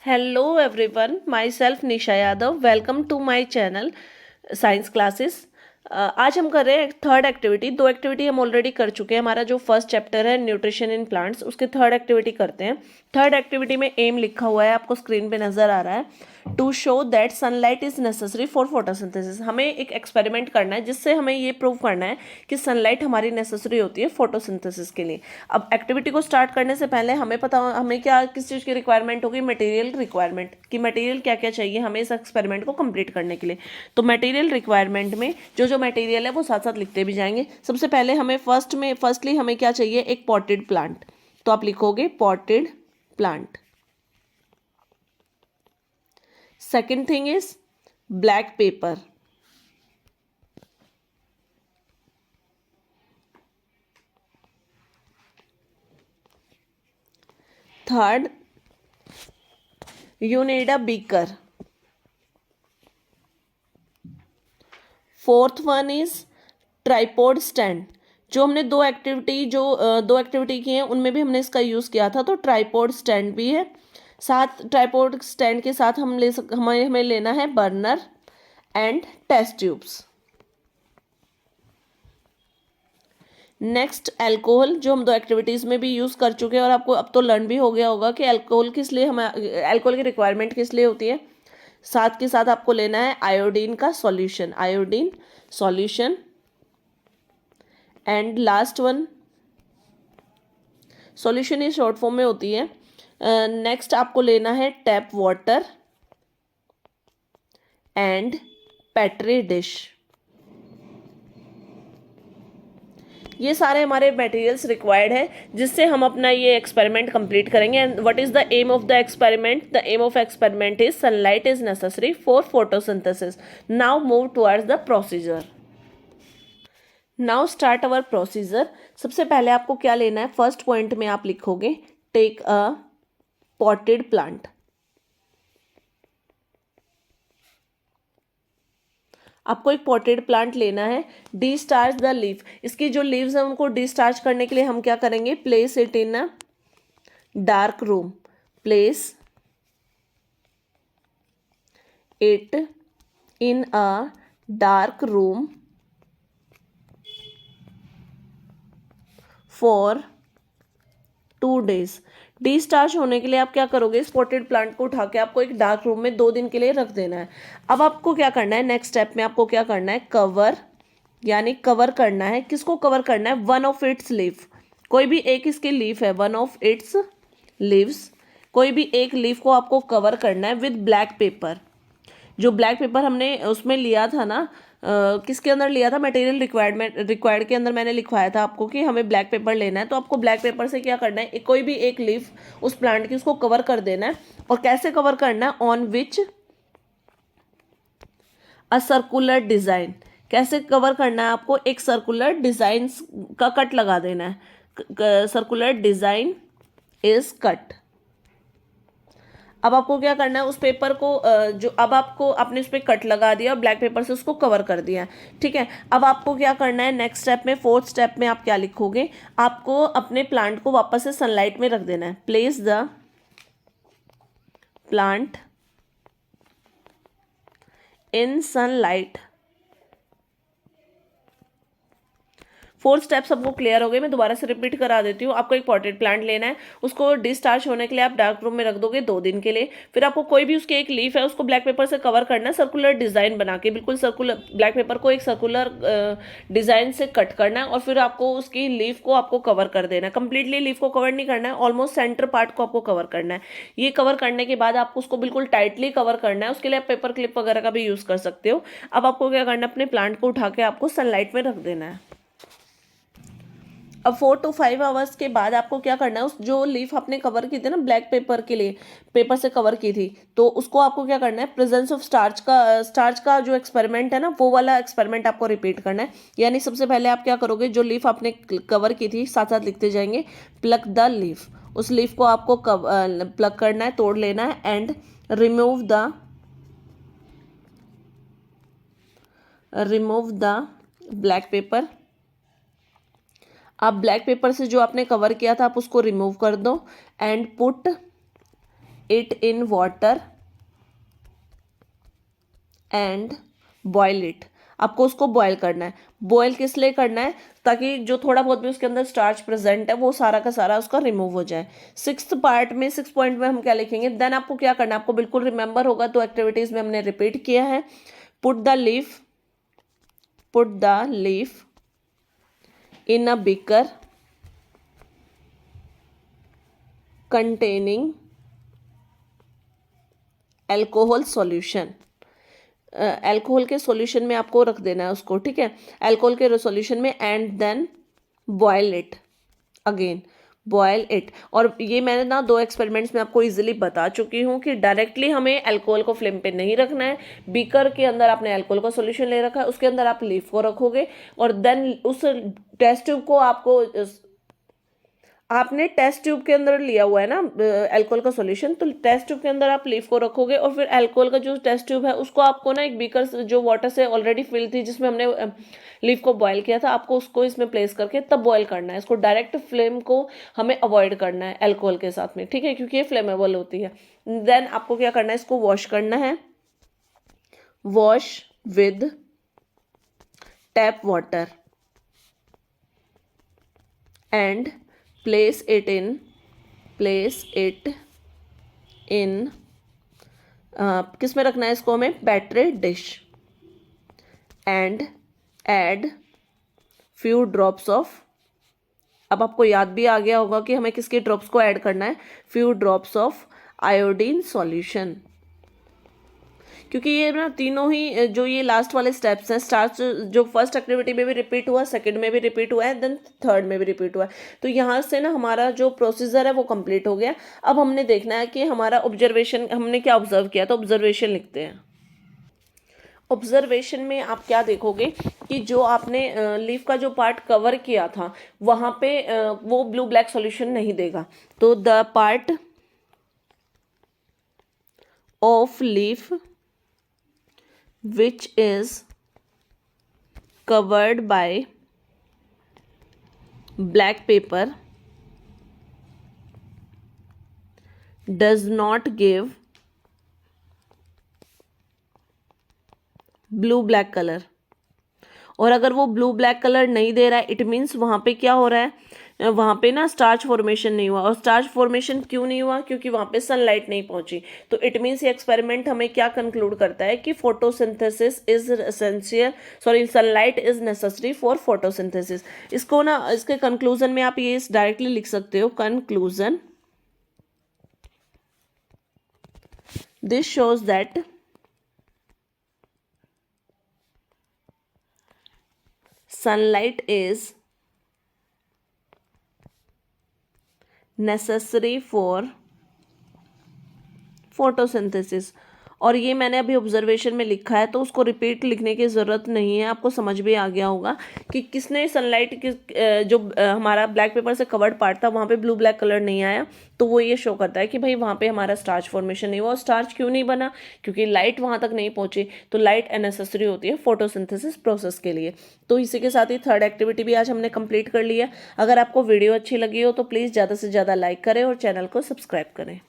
Hello everyone, myself Nisha Yadav. Welcome to my channel science classes. आज हम कर रहे हैं थर्ड एक्टिविटी। दो एक्टिविटी हम ऑलरेडी कर चुके हैं। हमारा जो फर्स्ट चैप्टर है न्यूट्रिशन इन प्लांट्स, उसके थर्ड एक्टिविटी करते हैं। थर्ड एक्टिविटी में एम लिखा हुआ है, आपको स्क्रीन पे नजर आ रहा है। To show that sunlight is necessary for photosynthesis. हमें एक एक्सपेरिमेंट करना है जिससे हमें ये प्रूव करना है कि सनलाइट हमारी नेसेसरी होती है फोटोसिंथेसिस के लिए। अब एक्टिविटी को स्टार्ट करने से पहले हमें क्या किस चीज़ की रिक्वायरमेंट होगी, मटेरियल रिक्वायरमेंट कि मटेरियल क्या क्या चाहिए हमें इस एक्सपेरिमेंट को कंप्लीट करने के लिए। तो मटेरियल रिक्वायरमेंट में जो जो मटेरियल है वो साथ साथ लिखते भी जाएंगे। सबसे पहले हमें फर्स्टली हमें क्या चाहिए, एक पॉटेड प्लांट। तो आप लिखोगे potted plant. Second thing is black pepper. Third, you need a beaker. Fourth one is tripod stand. जो हमने दो एक्टिविटी की हैं उनमें भी हमने इसका यूज़ किया था, तो ट्राइपॉड स्टैंड भी है। साथ ट्राइपॉड स्टैंड के साथ हमें लेना है burner and test tubes. Next alcohol, जो हम दो एक्टिविटीज़ में भी यूज़ कर चुके हैं और आपको अब तो लर्न भी हो गया होगा कि अल्कोहल की रिक्वायरमेंट किस लिए होती है। साथ के साथ आपको लेना है आयोडीन का solution, iodine solution. And last one, solution he short form में होती है। नेक्स्ट आपको लेना है tap water and petri dish. ये सारे हमारे मटेरियल्स रिक्वायर्ड है जिससे हम अपना ये एक्सपेरिमेंट कंप्लीट करेंगे। And what is the aim of the experiment? The aim of experiment is sunlight is necessary for photosynthesis. Now move towards the procedure. Now start our procedure. सबसे पहले आपको क्या लेना है, फर्स्ट पॉइंट में आप लिखोगे टेक अ पॉटेड प्लांट। आपको एक पॉटेड प्लांट लेना है। डिस्टार्च द लीफ, इसकी जो लीव्स हैं उनको डिस्टार्च करने के लिए हम क्या करेंगे, place it in a dark room. Place it in a dark room for 2 days। डिस्टार्च होने के लिए आप क्या करोगे, इस पॉटेड प्लांट को उठा के आपको एक डार्क रूम में 2 दिन के लिए रख देना है। अब आपको क्या करना है, नेक्स्ट स्टेप में आपको क्या करना है, कवर, यानी कवर करना है। किसको कवर करना है, वन ऑफ इट्स लीफ। कोई भी एक इसकी लीफ है, वन ऑफ इट्स लीव्स, कोई भी एक लीफ को आपको कवर करना है विद ब्लैक पेपर। जो ब्लैक पेपर हमने उसमें लिया था ना, किसके अंदर लिया था, मटेरियल रिक्वायर्ड के अंदर मैंने लिखवाया था आपको कि हमें ब्लैक पेपर लेना है। तो आपको ब्लैक पेपर से क्या करना है, कोई भी एक लीफ उस प्लांट की उसको कवर कर देना है। और कैसे कवर करना है, on which a circular design. कैसे कवर करना है, आपको एक सर्कुलर डिजाइन का कट लगा देना है। Circular design is cut. अब आपको क्या करना है, उस पेपर को जो अब आपको आपने उस पर कट लगा दिया और ब्लैक पेपर से उसको कवर कर दिया, ठीक है। अब आपको क्या करना है, नेक्स्ट स्टेप में, फोर्थ स्टेप में आप क्या लिखोगे, आपको अपने प्लांट को वापस से सनलाइट में रख देना है। Place the plant in sunlight. Fourth step सबको क्लियर हो गए, मैं दोबारा से रिपीट करा देती हूँ। आपको एक पॉटेड प्लांट लेना है, उसको डिस्चार्ज होने के लिए आप डार्क रूम में रख दोगे 2 दिन के लिए। फिर आपको कोई भी उसकी एक लीफ है उसको ब्लैक पेपर से कवर करना है, सर्कुलर डिजाइन बना के, बिल्कुल सर्कुलर, ब्लैक पेपर को एक सर्कुलर डिजाइन से कट करना है। और फिर आपको उसकी लीफ को आपको कवर कर देना है। कंप्लीटली लीफ को कवर नहीं करना है, ऑलमोस्ट सेंटर पार्ट को आपको कवर करना है। ये कवर करने के बाद आपको उसको बिल्कुल टाइटली कवर करना है। उसके लिए आप पेपर क्लिप वगैरह का भी यूज कर सकते हो। अब आपको क्या करना है, अपने प्लांट को उठा के आपको सनलाइट में रख देना है। अब 4 to 5 आवर्स के बाद आपको क्या करना है, उस जो लीफ आपने कवर की थी ना ब्लैक पेपर के लिए, पेपर से कवर की थी, तो उसको आपको क्या करना है, प्रेजेंस ऑफ स्टार्च का जो एक्सपेरिमेंट है ना, वो वाला एक्सपेरिमेंट आपको रिपीट करना है। यानी सबसे पहले आप क्या करोगे, जो लीफ आपने कवर की थी साथ साथ लिखते जाएंगे, प्लक द लीफ। उस लीफ को आपको प्लक करना है, तोड़ लेना है। And remove the black pepper. आप ब्लैक पेपर से जो आपने कवर किया था आप उसको रिमूव कर दो। And put it in water and boil it. आपको उसको बॉयल करना है। बॉयल किस लिए करना है? ताकि जो थोड़ा बहुत भी उसके अंदर स्टार्च प्रेजेंट है वो सारा का सारा उसका रिमूव हो जाए। सिक्स पॉइंट में हम क्या लिखेंगे? देन आपको क्या करना है, आपको बिल्कुल रिमेंबर होगा, तो एक्टिविटीज में हमने रिपीट किया है। Put the leaf in a beaker containing alcohol solution. Alcohol के सॉल्यूशन में आपको रख देना है उसको, ठीक है, अल्कोहल के सॉल्यूशन में, and then boil it again, boil it. और ये मैंने ना 2 एक्सपेरिमेंट्स में आपको इजीली बता चुकी हूँ कि डायरेक्टली हमें अल्कोहल को फ्लेम पे नहीं रखना है। बीकर के अंदर आपने अल्कोहल का सॉल्यूशन ले रखा है, उसके अंदर आप लीफ को रखोगे और देन उस टेस्ट ट्यूब को आपने टेस्ट ट्यूब के अंदर लिया हुआ है ना अल्कोहल का सॉल्यूशन, तो टेस्ट ट्यूब के अंदर आप लीफ को रखोगे और फिर अल्कोहल का जो टेस्ट ट्यूब है उसको आपको ना एक बीकर जो वाटर से ऑलरेडी फिल थी जिसमें हमने लीफ को बॉयल किया था, आपको उसको इसमें प्लेस करके तब बॉयल करना है। इसको डायरेक्ट फ्लेम को हमें अवॉइड करना है अल्कोहल के साथ में, ठीक है, क्योंकि ये फ्लेमेबल होती है। देन आपको क्या करना है, इसको वॉश करना है, wash with tap water and place it in किस में रखना है इसको हमें? Battery dish and add few drops of, अब आपको याद भी आ गया होगा कि हमें किसके ड्रॉप्स को ऐड करना है, few drops of iodine solution. क्योंकि ये ना तीनों ही जो ये लास्ट वाले स्टेप्स हैं, स्टार्च जो फर्स्ट एक्टिविटी में भी रिपीट हुआ, सेकंड में भी रिपीट हुआ है, देन थर्ड में भी रिपीट हुआ है, तो यहाँ से ना हमारा जो प्रोसीजर है वो कंप्लीट हो गया। अब हमने देखना है कि हमारा ऑब्जर्वेशन, हमने क्या ऑब्जर्व किया, तो ऑब्जर्वेशन लिखते हैं। ऑब्जर्वेशन में आप क्या देखोगे कि जो आपने लीफ का जो पार्ट कवर किया था वहाँ पे वो ब्लू ब्लैक सॉल्यूशन नहीं देगा, तो the part of leaf which is covered by black paper does not give blue black color। और अगर वो ब्लू ब्लैक कलर नहीं दे रहा है, इट मीन्स वहाँ पे क्या हो रहा है, वहाँ पे ना स्टार्च फॉर्मेशन नहीं हुआ। और स्टार्च फॉर्मेशन क्यों नहीं हुआ? क्योंकि वहाँ पे सनलाइट नहीं पहुँची। तो इट मीन्स ये एक्सपेरिमेंट हमें क्या कंक्लूड करता है कि photosynthesis is essential, sorry sunlight is necessary for photosynthesis. इसको ना इसके कंक्लूजन में आप ये डायरेक्टली लिख सकते हो, conclusion, this shows that sunlight is necessary for photosynthesis। और ये मैंने अभी ऑब्जर्वेशन में लिखा है तो उसको रिपीट लिखने की ज़रूरत नहीं है, आपको समझ भी आ गया होगा कि किसने सनलाइट जो हमारा ब्लैक पेपर से कवर्ड पार्ट था वहाँ पे ब्लू ब्लैक कलर नहीं आया, तो वो ये शो करता है कि भाई वहाँ पे हमारा स्टार्च फॉर्मेशन नहीं हुआ। और स्टार्च क्यों नहीं बना? क्योंकि लाइट वहाँ तक नहीं पहुँची, तो लाइट नेसेसरी होती है फोटोसिंथेसिस प्रोसेस के लिए। तो इसी के साथ ही थर्ड एक्टिविटी भी आज हमने कंप्लीट कर लिया। अगर आपको वीडियो अच्छी लगी हो तो प्लीज़ ज़्यादा से ज़्यादा लाइक करें और चैनल को सब्सक्राइब करें।